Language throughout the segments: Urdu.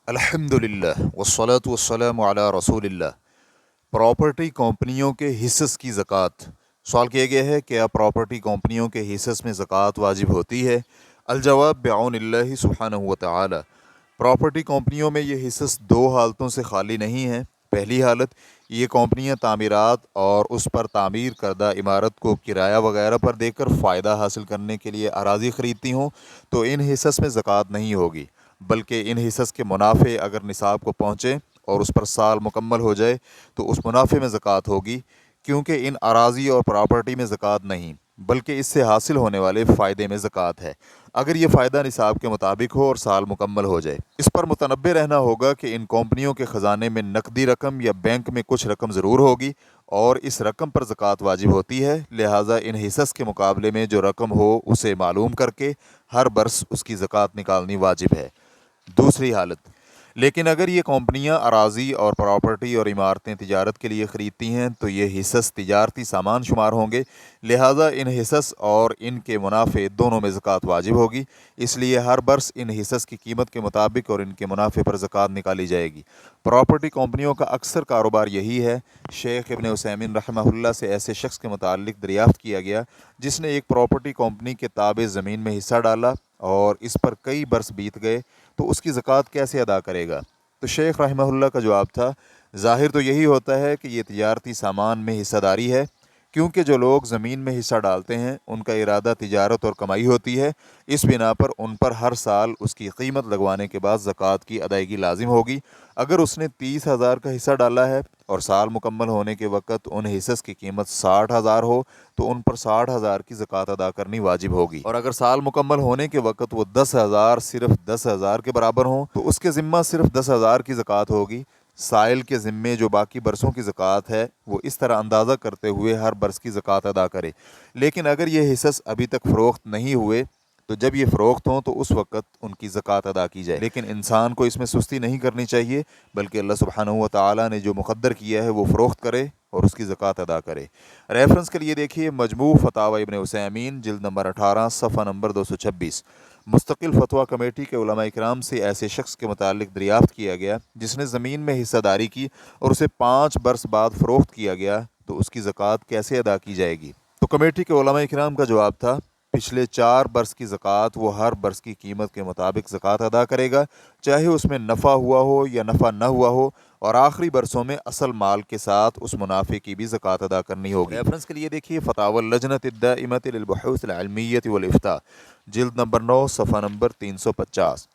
الحمدللہ والصلاة والسلام علی رسول اللہ۔ پراپرٹی کمپنیوں کے حصص کی زکوٰۃ۔ سوال کیا گیا ہے کہ پراپرٹی کمپنیوں کے حصص میں زکوٰۃ واجب ہوتی ہے؟ الجواب بعون اللہ سبحانہ و تعالی۔ پراپرٹی کمپنیوں میں یہ حصص دو حالتوں سے خالی نہیں ہیں۔ پہلی حالت، یہ کمپنیاں تعمیرات اور اس پر تعمیر کردہ عمارت کو کرایہ وغیرہ پر دے کر فائدہ حاصل کرنے کے لیے اراضی خریدتی ہوں تو ان حصص میں زکوٰۃ نہیں ہوگی، بلکہ ان حصص کے منافع اگر نصاب کو پہنچے اور اس پر سال مکمل ہو جائے تو اس منافع میں زکوٰۃ ہوگی، کیونکہ ان اراضی اور پراپرٹی میں زکوٰۃ نہیں بلکہ اس سے حاصل ہونے والے فائدے میں زکوٰۃ ہے، اگر یہ فائدہ نصاب کے مطابق ہو اور سال مکمل ہو جائے۔ اس پر متنبہ رہنا ہوگا کہ ان کمپنیوں کے خزانے میں نقدی رقم یا بینک میں کچھ رقم ضرور ہوگی اور اس رقم پر زکوٰۃ واجب ہوتی ہے، لہٰذا ان حصص کے مقابلے میں جو رقم ہو اسے معلوم کر کے ہر برس اس کی زکوٰۃ نکالنی واجب ہے۔ دوسری حالت، لیکن اگر یہ کمپنیاں اراضی اور پراپرٹی اور عمارتیں تجارت کے لیے خریدتی ہیں تو یہ حصص تجارتی سامان شمار ہوں گے، لہٰذا ان حصص اور ان کے منافع دونوں میں زکوٰۃ واجب ہوگی، اس لیے ہر برس ان حصص کی قیمت کے مطابق اور ان کے منافع پر زکوٰۃ نکالی جائے گی۔ پراپرٹی کمپنیوں کا اکثر کاروبار یہی ہے۔ شیخ ابن عثیمین رحمہ اللہ سے ایسے شخص کے متعلق دریافت کیا گیا جس نے ایک پراپرٹی کمپنی کے تابع زمین میں حصہ ڈالا اور اس پر کئی برس بیت گئے تو اس کی زکوٰۃ کیسے ادا کرے گا؟ تو شیخ رحمہ اللہ کا جواب تھا، ظاہر تو یہی ہوتا ہے کہ یہ تجارتی سامان میں حصہ داری ہے، کیونکہ جو لوگ زمین میں حصہ ڈالتے ہیں ان کا ارادہ تجارت اور کمائی ہوتی ہے، اس بنا پر ان پر ہر سال اس کی قیمت لگوانے کے بعد زکوٰۃ کی ادائیگی لازم ہوگی۔ اگر اس نے 30,000 کا حصہ ڈالا ہے اور سال مکمل ہونے کے وقت ان حصص کی قیمت 60,000 ہو تو ان پر 60,000 کی زکوٰۃ ادا کرنی واجب ہوگی، اور اگر سال مکمل ہونے کے وقت وہ 10,000 صرف 10,000 کے برابر ہوں تو اس کے ذمہ صرف 10,000 کی زکوٰۃ ہوگی۔ سائل کے ذمے جو باقی برسوں کی زکوٰۃ ہے وہ اس طرح اندازہ کرتے ہوئے ہر برس کی زکوٰۃ ادا کرے، لیکن اگر یہ حصص ابھی تک فروخت نہیں ہوئے تو جب یہ فروخت ہوں تو اس وقت ان کی زکوٰۃ ادا کی جائے، لیکن انسان کو اس میں سستی نہیں کرنی چاہیے، بلکہ اللہ سبحانہ و تعالیٰ نے جو مقدر کیا ہے وہ فروخت کرے اور اس کی زکوٰۃ ادا کرے۔ ریفرنس کے لیے دیکھیے مجموع فتاوی ابن عثیمین جلد نمبر 18 صفحہ نمبر 226۔ مستقل فتویٰ کمیٹی کے علماء اکرام سے ایسے شخص کے متعلق دریافت کیا گیا جس نے زمین میں حصہ داری کی اور اسے 5 برس بعد فروخت کیا گیا تو اس کی زکوٰۃ کیسے ادا کی جائے گی؟ تو کمیٹی کے علماء اکرام کا جواب تھا، پچھلے 4 برس کی زکوٰۃ وہ ہر برس کی قیمت کے مطابق زکوٰۃ ادا کرے گا، چاہے اس میں نفع ہوا ہو یا نفع نہ ہوا ہو، اور آخری برسوں میں اصل مال کے ساتھ اس منافع کی بھی زکوٰۃ ادا کرنی ہوگی۔ ریفرنس کے لیے دیکھیے فتاوی اللجنۃ الدائمۃ للبحوث العلمیۃ والافتاء جلد نمبر 9 صفحہ نمبر 350۔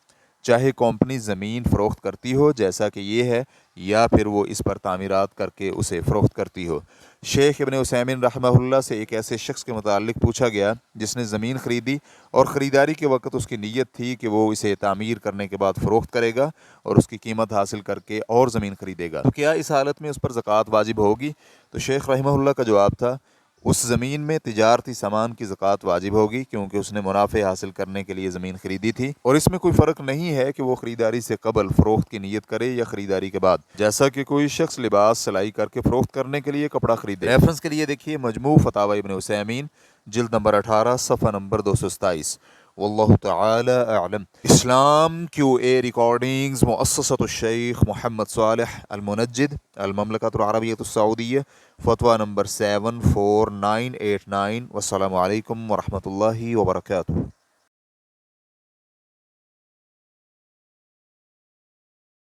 چاہے کمپنی زمین فروخت کرتی ہو جیسا کہ یہ ہے، یا پھر وہ اس پر تعمیرات کر کے اسے فروخت کرتی ہو۔ شیخ ابن عثیمین رحمہ اللہ سے ایک ایسے شخص کے متعلق پوچھا گیا جس نے زمین خریدی اور خریداری کے وقت اس کی نیت تھی کہ وہ اسے تعمیر کرنے کے بعد فروخت کرے گا اور اس کی قیمت حاصل کر کے اور زمین خریدے گا، تو کیا اس حالت میں اس پر زکوٰۃ واجب ہوگی؟ تو شیخ رحمہ اللہ کا جواب تھا، اس زمین میں تجارتی سامان کی زکوٰۃ واجب ہوگی، کیونکہ اس نے منافع حاصل کرنے کے لیے زمین خریدی تھی، اور اس میں کوئی فرق نہیں ہے کہ وہ خریداری سے قبل فروخت کی نیت کرے یا خریداری کے بعد، جیسا کہ کوئی شخص لباس سلائی کر کے فروخت کرنے کے لیے کپڑا خریدے۔ ریفرنس کے لیے دیکھیے مجموع فتاوی ابن عثیمین جلد نمبر 18 صفحہ نمبر 227۔ واللہ تعالی اعلم۔ اسلام کیو اے ریکارڈنگز مؤسسۃ الشیخ محمد صالح المنجد، المملکۃ العربیۃ السعودیہ، فتویٰ نمبر 74989۔ والسلام علیکم ورحمۃ اللہ وبرکاتہ۔